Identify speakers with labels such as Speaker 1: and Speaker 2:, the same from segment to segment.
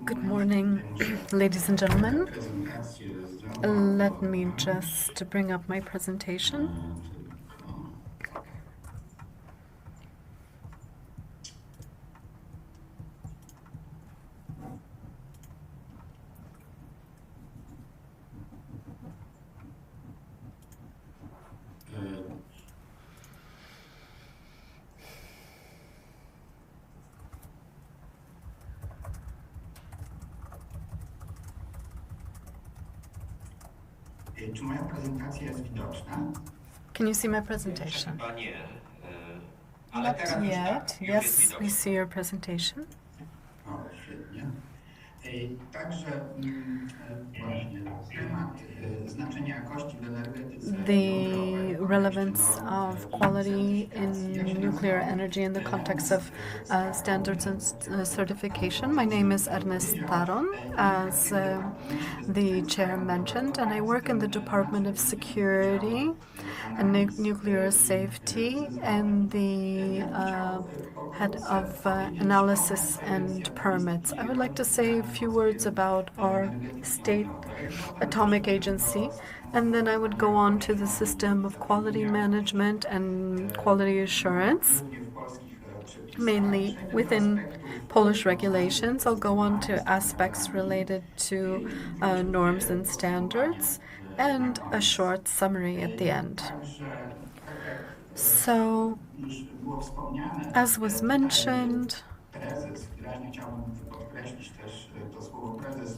Speaker 1: Good morning, ladies and gentlemen. Let me just bring up my presentation.
Speaker 2: Czy moja prezentacja jest widoczna?
Speaker 1: Can you see my presentation?
Speaker 3: Chyba nie.
Speaker 1: Not yet. Yes, we see your presentation.
Speaker 2: O, świetnie. Także właśnie temat znaczenia jakości w energetyce
Speaker 1: The relevance of quality in nuclear energy in the context of standards and certification. My name is Ernest, as the chair mentioned, and I work in the Department of Security and Nuclear Safety and the head of analysis and permits. I would like to say a few words about our state atomic agency, and then I would go on to the system of quality management and quality assurance, mainly within Polish regulations. I'll go on to aspects related to norms and standards, and a short summary at the end. So, as was mentioned,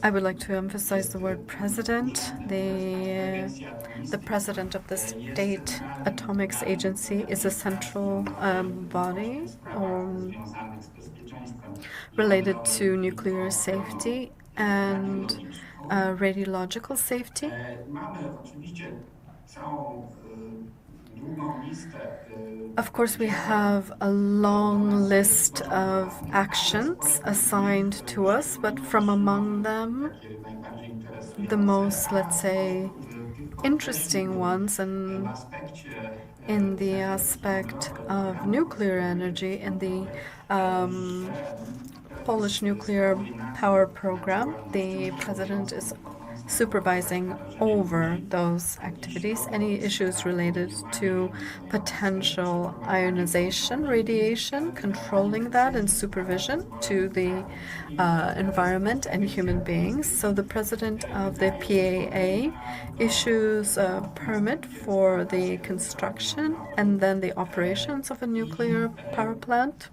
Speaker 1: I would like to emphasize the word president. The president of the State Atomics Agency is a central body related to nuclear safety and radiological safety. Of course, we have a long list of actions assigned to us, but from among them, the most, let's say, interesting ones, and in the aspect of nuclear energy, in the Polish nuclear power program, the president is supervising over those activities. Any issues related to potential ionization, radiation, controlling that, and supervision to the environment and human beings. So the president of the PAA issues a permit for the construction and then the operations of a nuclear power plant.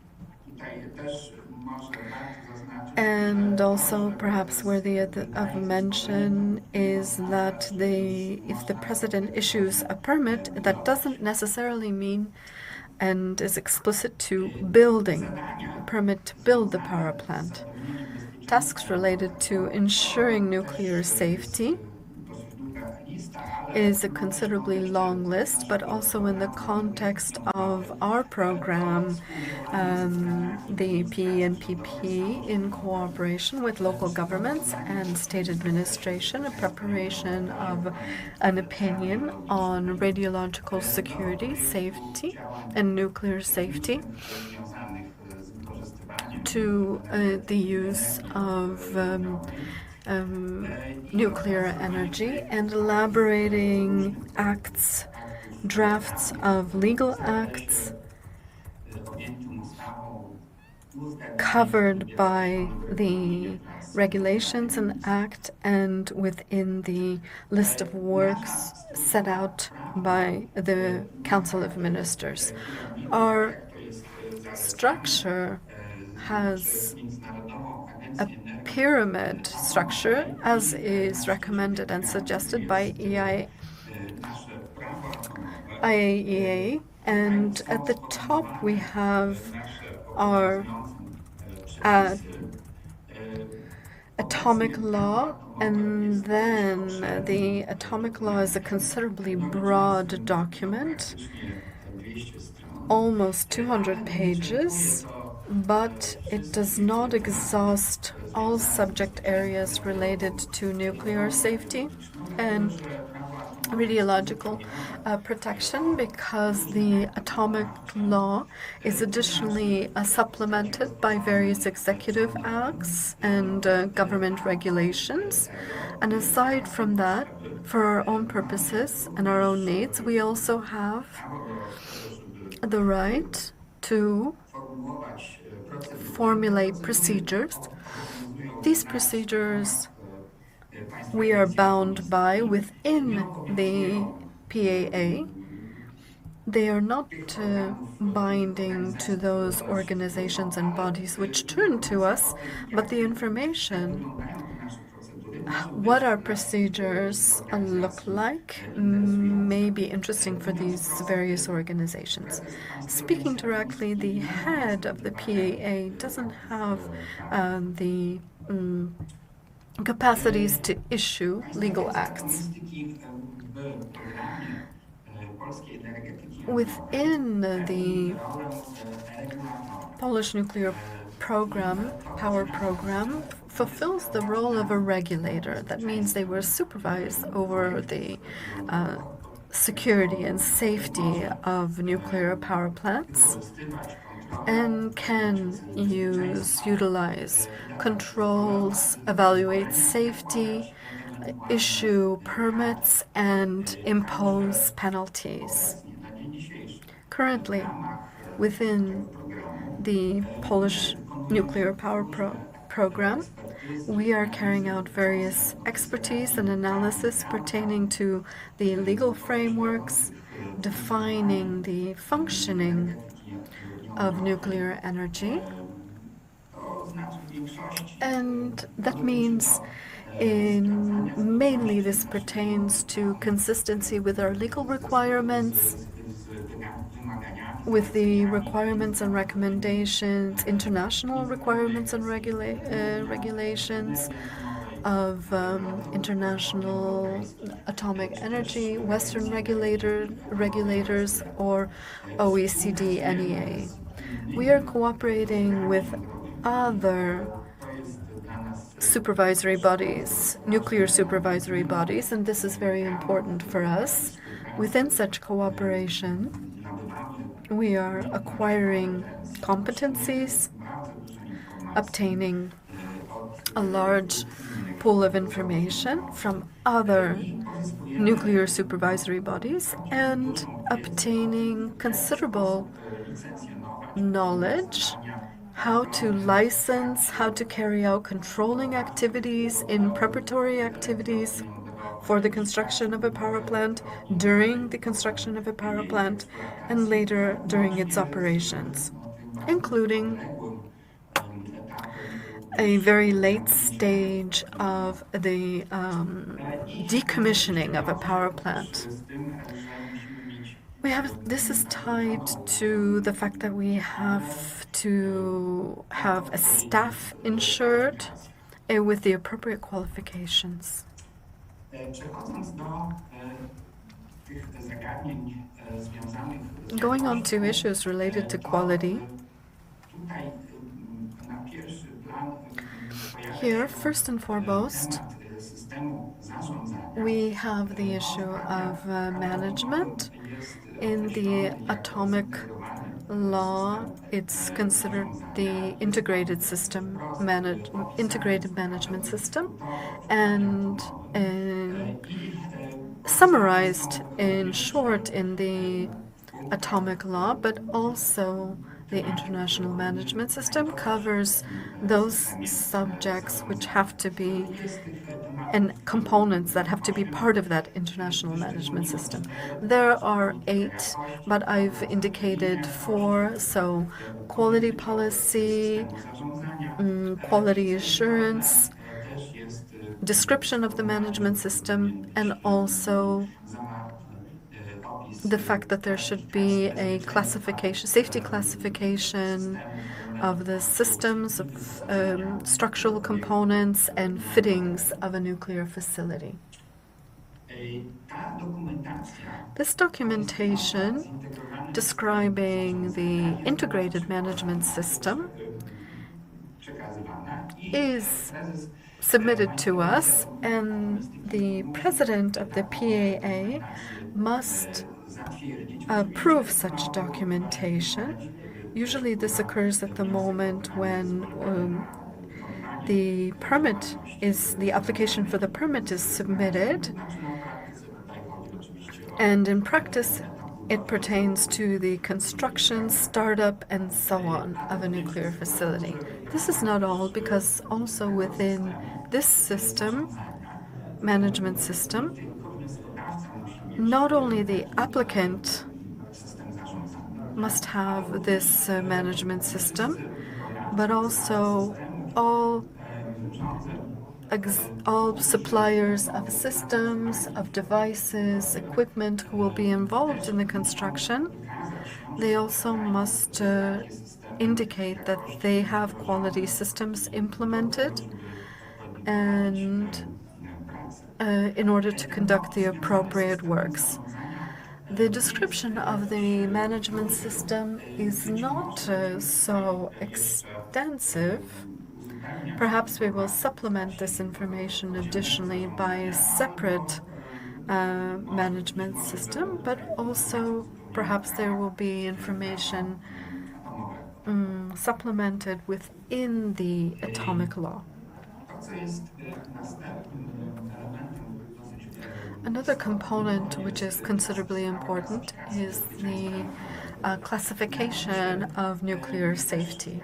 Speaker 1: And also, perhaps worthy of mention is that if the president issues a permit, that doesn't necessarily mean and is explicit to building, a permit to build the power plant. Tasks related to ensuring nuclear safety is a considerably long list, but also in the context of our program, the PNPP, in cooperation with local governments and state administration, a preparation of an opinion on radiological security, safety, and nuclear safety, to the use of nuclear energy, and elaborating acts, drafts of legal acts covered by the regulations and act and within the list of works set out by the Council of Ministers. Our structure has a pyramid structure, as is recommended and suggested by IAEA, and at the top we have our atomic law, and then the atomic law is a considerably broad document, almost 200 pages, but it does not exhaust all subject areas related to nuclear safety. And radiological protection, because the atomic law is additionally supplemented by various executive acts and government regulations. And aside from that, for our own purposes and our own needs, we also have the right to formulate procedures. These procedures we are bound by within the PAA. They are not binding to those organizations and bodies which turn to us, but the information, what our procedures look like, may be interesting for these various organizations. Speaking directly, the head of the PAA doesn't have the capacities to issue legal acts. Within the Polish nuclear power program, fulfills the role of a regulator. That means they will supervise over the security and safety of nuclear power plants, and can utilize controls, evaluate safety, issue permits, and impose penalties. Currently, within the Polish nuclear power program, we are carrying out various expertise and analysis pertaining to the legal frameworks, defining the functioning of nuclear energy. And that means mainly this pertains to consistency with our legal requirements, with the requirements and recommendations, international requirements and regulations of International Atomic Energy, Western regulators, or OECD NEA. We are cooperating with other supervisory bodies, nuclear supervisory bodies, and this is very important for us. Within such cooperation, we are acquiring competencies, obtaining a large pool of information from other nuclear supervisory bodies, and obtaining considerable knowledge how to license, how to carry out controlling activities in preparatory activities for the construction of a power plant, during the construction of a power plant, and later during its operations, including a very late stage of the decommissioning of a power plant. This is tied to the fact that we have to have a staff insured with the appropriate qualifications. Going on to issues related to quality, here, first and foremost, we have the issue of management. In the atomic law, it's considered the integrated management system, and summarized in short in the atomic law, but also the international management system covers those subjects which have to be, and components that have to be part of that international management system. There are 8, but I've indicated 4, so quality policy, quality assurance, description of the management system, and also the fact that there should be a classification, safety classification of the systems, of structural components and fittings of a nuclear facility. This documentation describing the integrated management system is submitted to us, and the president of the PAA must approve such documentation. Usually this occurs at the moment when the application for the permit is submitted, and in practice it pertains to the construction, startup, and so on of a nuclear facility. This is not all, because also within this system, management system, not only the applicant must have this management system, but also all suppliers of systems, of devices, equipment who will be involved in the construction. They also must indicate that they have quality systems implemented, and in order to conduct the appropriate works. The description of the management system is not so extensive. Perhaps we will supplement this information additionally by a separate management system, but also perhaps there will be information supplemented within the atomic law. Another component which is considerably important is the classification of nuclear safety.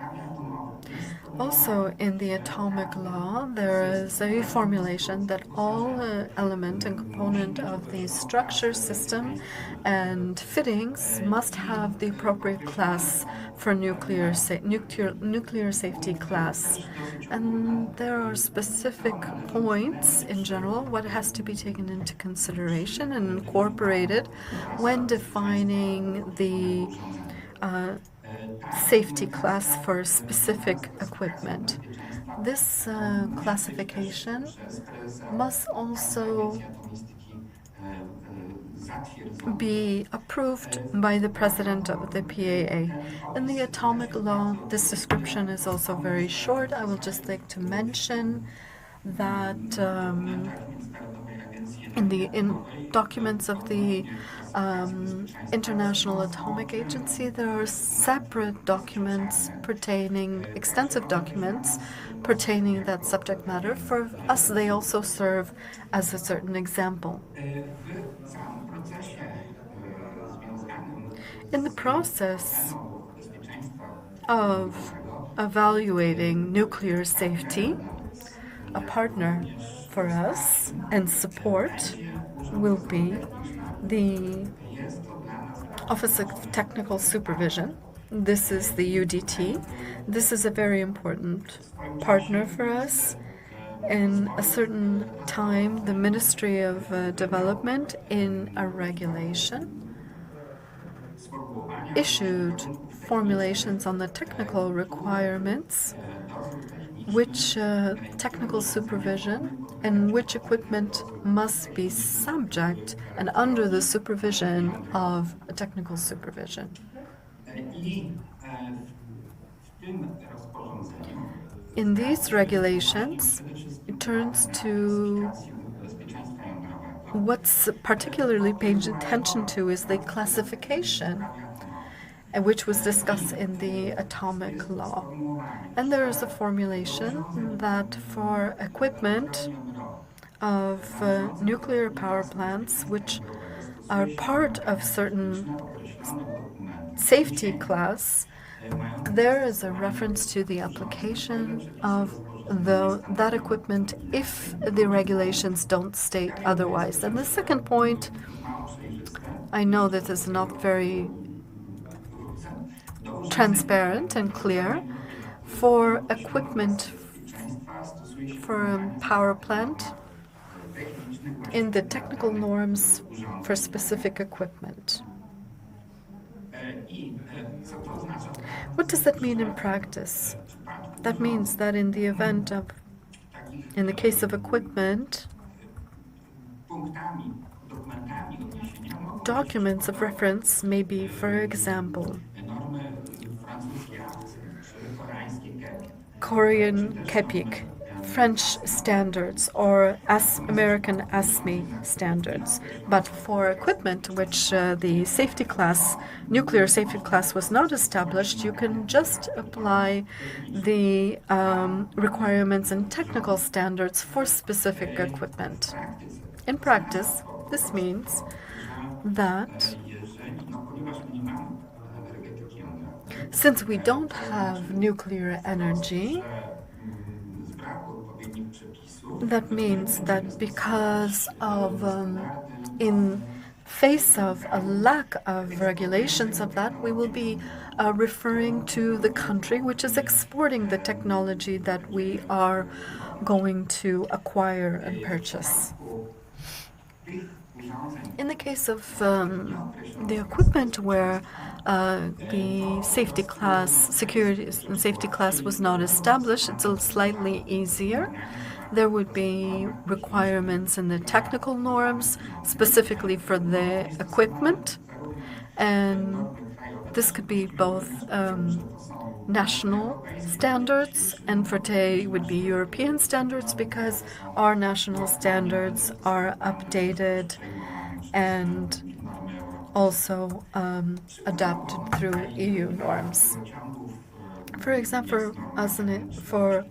Speaker 1: Also, in the atomic law, there is a formulation that all element and component of the structure, system, and fittings must have the appropriate class for nuclear safety class. And there are specific points in general what has to be taken into consideration and incorporated when defining the safety class for specific equipment. This classification must also be approved by the president of the PAA. In the atomic law, this description is also very short. I will just like to mention that in documents of the International Atomic Agency, there are separate documents extensive documents pertaining that subject matter. For us, they also serve as a certain example. In the process of evaluating nuclear safety, a partner for us and support will be the Office of Technical Supervision. This is the UDT. This is a very important partner for us. In a certain time, the Ministry of Development, in a regulation, issued formulations on the technical requirements, which technical supervision and which equipment must be subject and under the supervision of a technical supervision. In these regulations, it turns to what's particularly paid attention to is the classification, which was discussed in the atomic law. And there is a formulation that for equipment of nuclear power plants, which are part of certain safety class, there is a reference to the application of that equipment if the regulations don't state otherwise. And the second point, I know that this is not very transparent and clear, for equipment for a power plant in the technical norms for specific equipment. What does that mean in practice? That means that in the case of equipment, documents of reference may be, for example, Korean KEPIK, French standards, or American ASME standards. But for equipment which the safety class, nuclear safety class, was not established, you can just apply the requirements and technical standards for specific equipment. In practice, this means that since we don't have nuclear energy, that means that because of, in face of a lack of regulations of that, we will be referring to the country which is exporting the technology that we are going to acquire and purchase. In the case of the equipment where the safety class, security and safety class was not established, it's slightly easier. There would be requirements in the technical norms specifically for the equipment, and this could be both national standards, and for today would be European standards, because our national standards are updated and also adapted through EU norms. For example, for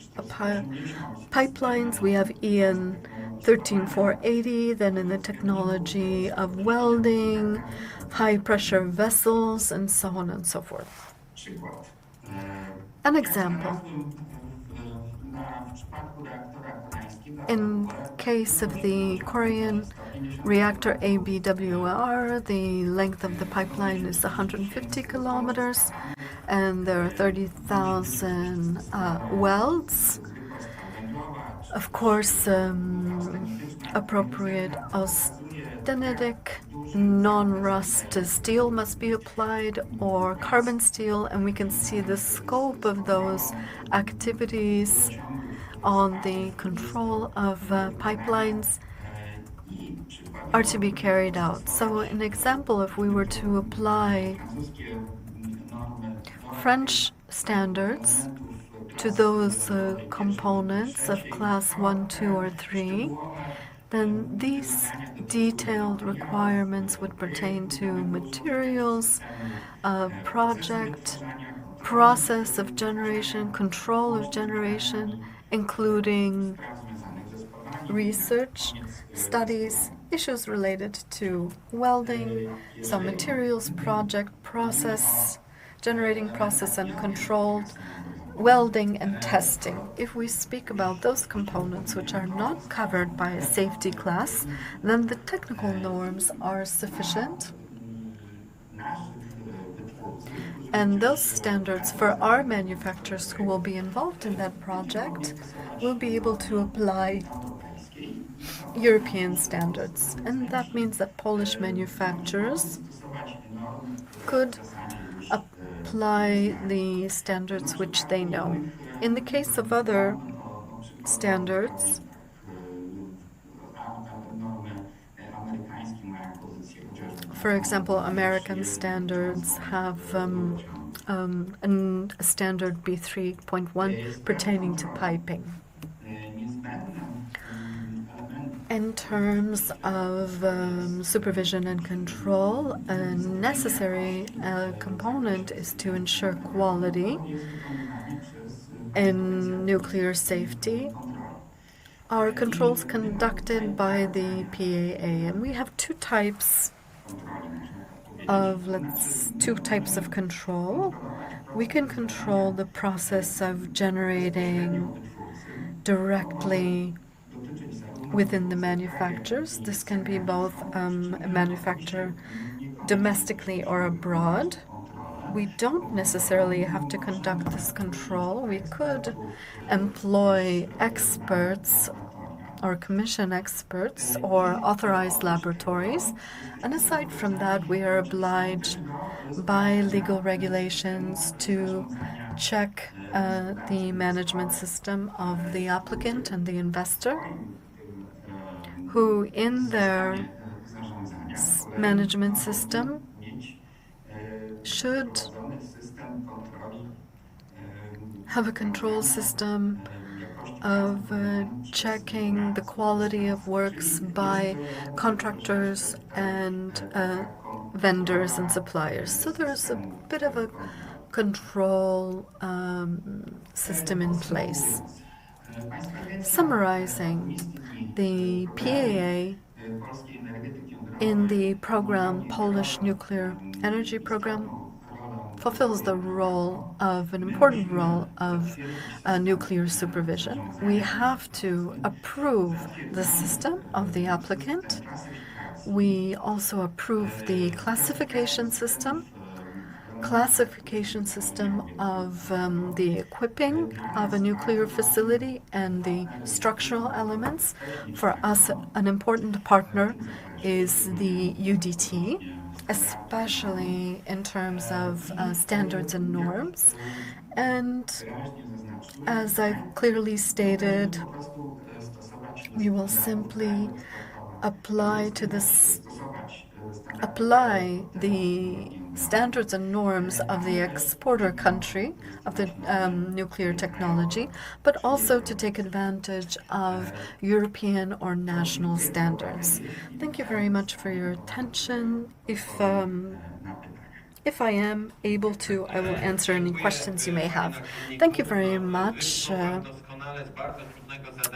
Speaker 1: pipelines, we have EN 13480, then in the technology of welding, high-pressure vessels, and so on and so forth. An example. In case of the Korean reactor ABWR, the length of the pipeline is 150 kilometers, and there are 30,000 welds. Of course, appropriate austenitic non-rust steel must be applied, or carbon steel, and we can see the scope of those activities on the control of pipelines are to be carried out. So an example, if we were to apply French standards to those components of class 1, 2, or 3, then these detailed requirements would pertain to materials, project, process of generation, control of generation, including research, studies, issues related to welding, so materials, project, process, generating process and controlled, welding and testing. If we speak about those components which are not covered by a safety class, then the technical norms are sufficient. And those standards for our manufacturers who will be involved in that project will be able to apply European standards. And that means that Polish manufacturers could apply the standards which they know. In the case of other standards, for example, American standards have a standard B3.1 pertaining to piping. In terms of supervision and control, a necessary component is to ensure quality in nuclear safety. Our controls conducted by the PAA, and we have two types of control. We can control the process of generating directly within the manufacturers. This can be both a manufacturer domestically or abroad. We don't necessarily have to conduct this control. We could employ experts or commission experts or authorized laboratories. And aside from that, we are obliged by legal regulations to check the management system of the applicant and the investor, who in their management system should have a control system of checking the quality of works by contractors and vendors and suppliers. So there's a bit of a control system in place. Summarizing, the PAA in the program, Polish Nuclear Energy Program, fulfills the role of an important role of nuclear supervision. We have to approve the system of the applicant. We also approve the classification system of the equipping of a nuclear facility and the structural elements. For us, an important partner is the UDT, especially in terms of standards and norms. And as I clearly stated, we will simply apply the standards and norms of the exporter country of the nuclear technology, but also to take advantage of European or national standards. Thank you very much for your attention. If I am able to, I will answer any questions you may have. Thank you very much.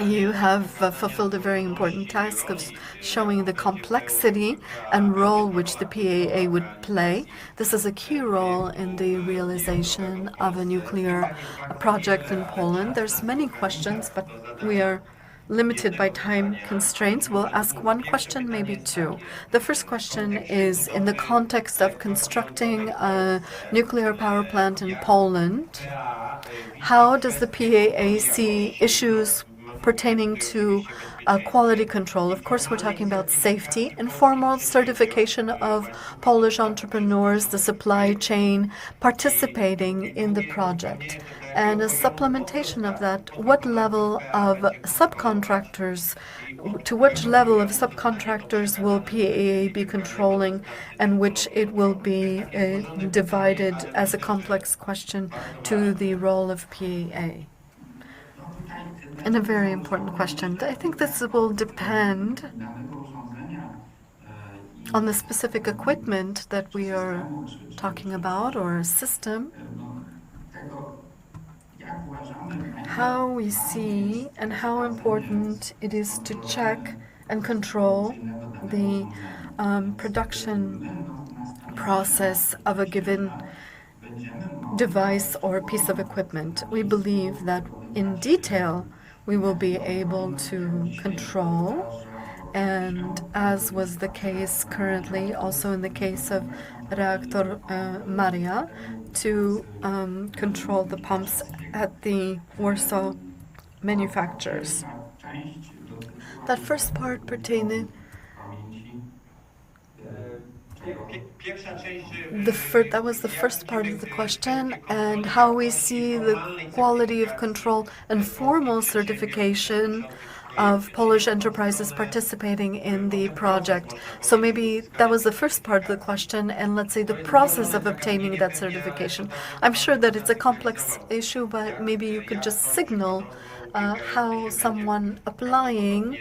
Speaker 1: You have fulfilled a very important task of showing the complexity and role which the PAA would play. This is a key role in the realization of a nuclear project in Poland. There's many questions, but we are limited by time constraints. We'll ask one question, maybe two. The first question is, in the context of constructing a nuclear power plant in Poland, how does the PAA see issues pertaining to quality control? Of course, we're talking about safety, informal certification of Polish entrepreneurs, the supply chain participating in the project. And a supplementation of that, to which level of subcontractors will PAA be controlling, and which it will be divided as a complex question to the role of PAA? And a very important question. I think this will depend on the specific equipment that we are talking about, or a system, how we see and how important it is to check and control the production process of a given device or piece of equipment. We believe that in detail we will be able to control, and as was the case currently, also in the case of Reactor Maria, to control the pumps at the Warsaw manufacturers. That first part pertaining that was the first part of the question, and how we see the quality of control and formal certification of Polish enterprises participating in the project. So maybe that was the first part of the question, and let's say the process of obtaining that certification. I'm sure that it's a complex issue, but maybe you could just signal how someone applying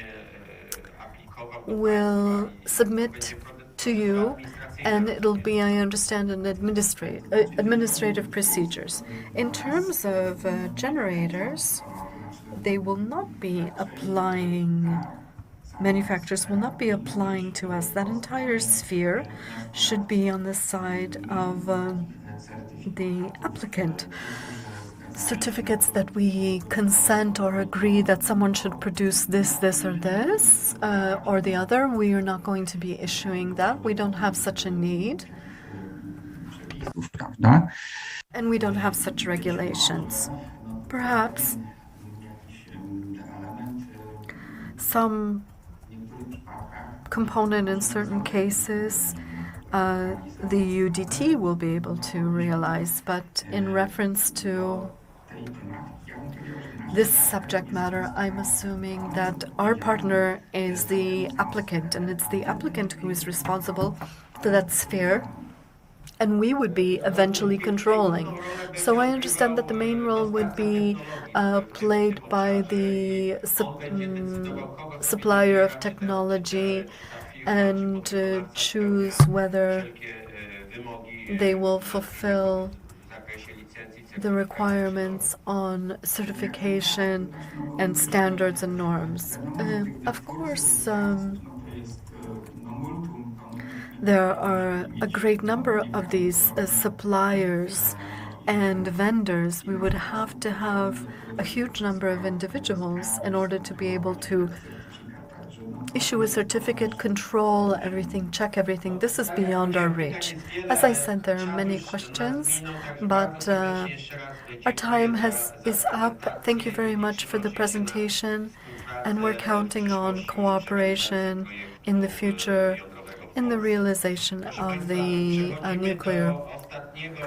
Speaker 1: will submit to you, and it'll be, I understand, an administrative procedures. In terms of generators, they will not be applying, manufacturers will not be applying to us. That entire sphere should be on the side of the applicant. Certificates that we consent or agree that someone should produce this, or this, or the other, we are not going to be issuing that. We don't have such a need. And we don't have such regulations. Perhaps some component in certain cases the UDT will be able to realize, but in reference to this subject matter, I'm assuming that our partner is the applicant, and it's the applicant who is responsible for that sphere. and we would be eventually controlling. So I understand that the main role would be played by the supplier of technology and choose whether they will fulfill the requirements on certification and standards and norms. Of course, there are a great number of these suppliers and vendors. We would have to have a huge number of individuals in order to be able to issue a certificate, control everything, check everything. This is beyond our reach. As I said, there are many questions, but our time is up. Thank you very much for the presentation, and we're counting on cooperation in the future in the realization of the nuclear